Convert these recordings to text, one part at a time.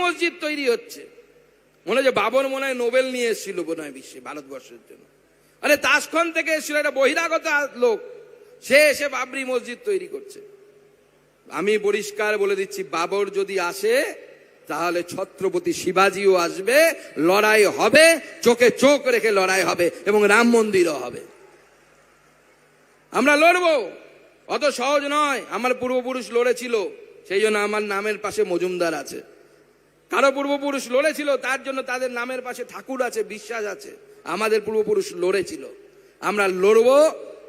মসজিদ তৈরি হচ্ছে। মনে হয় বাবর মনে হয় নোবেল নিয়ে এসেছিল মনে হয় বিশ্বে, ভারতবর্ষের জন্য। আরে তাসখন থেকে এসেছিল একটা বহিরাগত লোক, সে এসে বাবরি মসজিদ তৈরি করছে। আমি পরিষ্কার বলে দিচ্ছি, বাবর যদি আসে তাহলে ছত্রপতি শিবাজিও আসবে, লড়াই হবে, চোখে চোখ রেখে লড়াই হবে, এবং রাম মন্দিরও হবে। আমরা লড়বো, অত সহজ নয়। আমার পূর্বপুরুষ লড়েছিল, সেই জন্য আমার নামের পাশে মজুমদার আছে। কারো পূর্বপুরুষ লড়েছিল, তার জন্য তাদের নামের পাশে ঠাকুর আছে, বিশ্বাস আছে। আমাদের পূর্বপুরুষ লড়েছিল, আমরা লড়বো,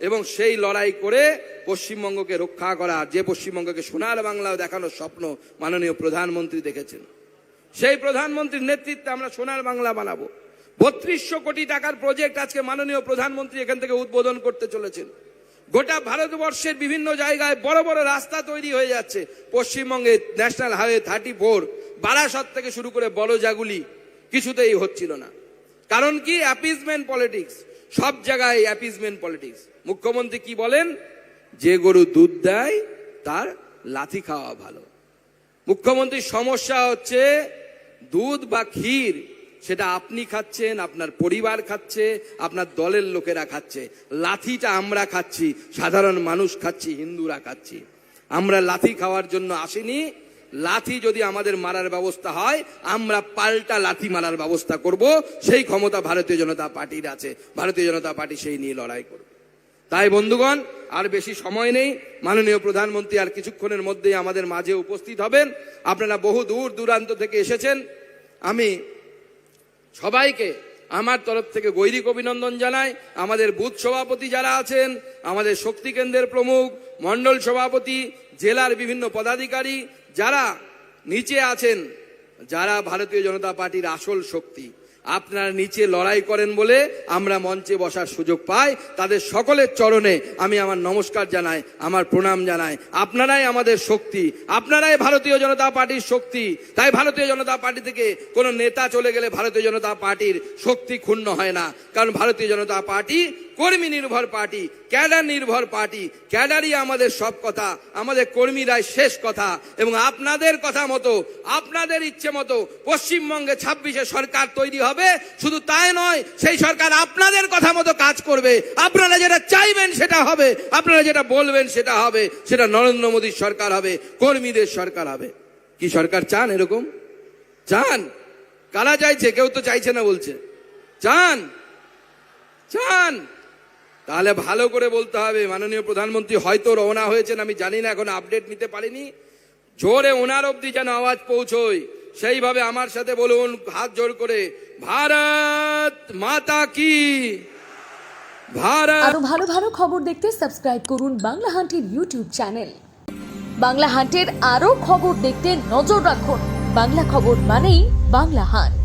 এবং সেই লড়াই করে পশ্চিমবঙ্গকে রক্ষা করা, যে পশ্চিমবঙ্গকে সোনার বাংলাও দেখানোর স্বপ্ন মাননীয় প্রধানমন্ত্রী দেখেছেন, সেই প্রধানমন্ত্রীর নেতৃত্বে আমরা সোনার বাংলা বানাবো। 3200 কোটি টাকার প্রজেক্ট আজকে মাননীয় প্রধানমন্ত্রী এখান থেকে উদ্বোধন করতে চলেছেন। গোটা ভারতবর্ষের বিভিন্ন জায়গায় বড় বড় রাস্তা তৈরি হয়ে যাচ্ছে। পশ্চিমবঙ্গে ন্যাশনাল হাইওয়ে 34 বারাসত থেকে শুরু করে বড়জাগুলি কিছুতেই হচ্ছিল না। কারণ কি? অ্যাপিজমেন্ট পলিটিক্স, সব জায়গায় অ্যাপিজমেন্ট পলিটিক্স। মুখ্যমন্ত্রী কি বলেন? যে গরু দুধ দেয় তার লাথি খাওয়া ভালো। মুখ্যমন্ত্রীর সমস্যা হচ্ছে দুধ বা ক্ষীর সেটা আপনি খাচ্ছেন, আপনার পরিবার খাচ্ছে, আপনার দলের লোকেরা খাচ্ছে। লাথিটা আমরা খাচ্ছি, সাধারণ মানুষ খাচ্ছি, হিন্দুরা খাচ্ছি। আমরা লাথি খাওয়ার জন্য আসিনি। লাথি যদি আমাদের মারার ব্যবস্থা হয়, আমরা পাল্টা লাথি মারার ব্যবস্থা করব। সেই ক্ষমতা ভারতীয় জনতা পার্টির আছে, ভারতীয় জনতা পার্টি সেই নিয়ে লড়াই করবে। তাই বন্ধুগণ, আর বেশি সময় নেই। মাননীয় প্রধানমন্ত্রী আর কিছুক্ষণের মধ্যেই আমাদের মাঝে উপস্থিত হবেন। আপনারা বহু দূর দূরান্ত থেকে এসেছেন। আমি সবাইকে আমার তরফ থেকে গৈরিক অভিনন্দন জানাই। আমাদের বুথ সভাপতি যারা আছেন, আমাদের শক্তি কেন্দ্রের প্রমুখ, মণ্ডল সভাপতি, জেলার বিভিন্ন পদাধিকারী যারা নিচে আছেন, যারা ভারতীয় জনতা পার্টির আসল শক্তি, আপনারা নিচে লড়াই করেন বলে আমরা মঞ্চে বসার সুযোগ পাই। তাদের সকলের চরণে আমি আমার নমস্কার জানাই, আমার প্রণাম জানাই। আপনারাই আমাদের শক্তি, আপনারাই ভারতীয় জনতা পার্টির শক্তি। তাই ভারতীয় জনতা পার্টি থেকে কোনো নেতা চলে গেলে ভারতীয় জনতা পার্টির শক্তি ক্ষুণ্ণ হয় না। কারণ ভারতীয় জনতা পার্টি কর্মী নির্ভর পার্টি, ক্যাডার নির্ভর পার্টি। ক্যাডারই আমাদের সব কথা, আমাদের কর্মীরাই শেষ কথা। এবং আপনাদের কথা মতো, আপনাদের ইচ্ছে মতো পশ্চিমবঙ্গে 26-এ সরকার তৈরি হবে। শুধু তাই নয়, সেই সরকার আপনাদের কথা মতো কাজ করবে। আপনারা যেটা চাইবেন সেটা হবে, আপনারা যেটা বলবেন সেটা হবে। সেটা নরেন্দ্র মোদীর সরকার হবে, কর্মীদের সরকার হবে। কি সরকার চান? এরকম চান? কারা চাইছে? কেউ তো চাইছে না বলছে। চান? চান? তাহলে ভালো করে বলতে হবে। মাননীয় প্রধানমন্ত্রী হয়তো রওনা হয়েছেন, আমি জানি না, এখন আপডেট নিতে পারিনি। জোরে ওনার অবধি যেন আওয়াজ পৌঁছয়, সেইভাবে আমার সাথে বলুন, হাত জোর করে, ভারত মাতা কি। ভারত। আরো ভালো ভালো খবর দেখতে সাবস্ক্রাইব করুন বাংলা হান্টের ইউটিউব চ্যানেল। বাংলা হান্টের আরো খবর দেখতে নজর রাখুন। বাংলা খবর মানেই বাংলা হান্ট।